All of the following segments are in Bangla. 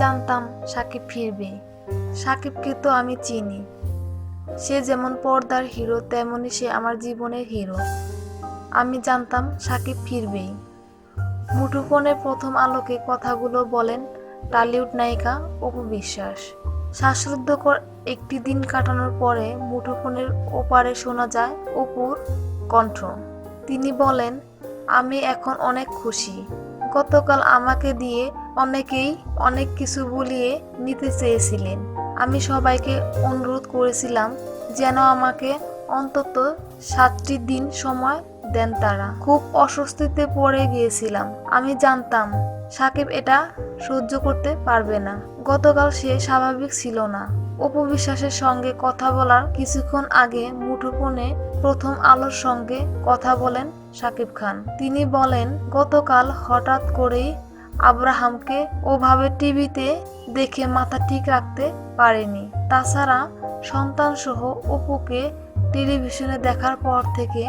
জানতাম সাকিব ফিরবে। সাকিবকে তো আমি চিনি, সে যেমন পর্দার হিরো তেমনি সে আমার জীবনের হিরো। আমি জানতাম সাকিব ফিরবেই। মুঠোফোনে প্রথম আলোকে কথাগুলো বলেন টলিউড নায়িকা অপু বিশ্বাস। শ্বাসরুদ্ধকর একটি দিন কাটানোর পরে মুঠোফোনের ওপারে শোনা যায় অপুর কণ্ঠ। তিনি বলেন, আমি এখন অনেক খুশি। গতকাল আমাকে দিয়ে অনেকেই অনেক কিছু বলিয়ে নিতে চেয়েছিলেন। আমি সবাইকে অনুরোধ করেছিলাম যেন আমাকে অন্তত 7টি দিন সময় দেন। তারা খুব অস্বস্তিতে পড়ে গিয়েছিলাম। আমি জানতাম সাকিব এটা সহ্য করতে পারবে না। গতকাল সে স্বাভাবিক ছিল না। অপু বিশ্বাসের সঙ্গে কথা বলার কিছুক্ষণ আগে মুঠোফোনে প্রথম আলোর সঙ্গে কথা বলেন সাকিব খান। তিনি বলেন, গতকাল হঠাৎ করেই আব্রাহামকে ওভাবে টিভিতে দেখে মাথা ঠিক রাখতে পারেনি। তাছাড়া সন্তানসহ অপুকে টেলিভিশনে দেখার পর থেকে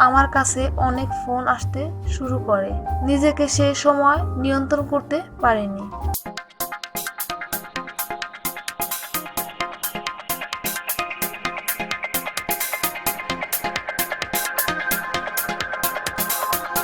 আমার কাছে অনেক ফোন আসতে শুরু করে। নিজেকে সেই সময় নিয়ন্ত্রণ করতে পারিনি।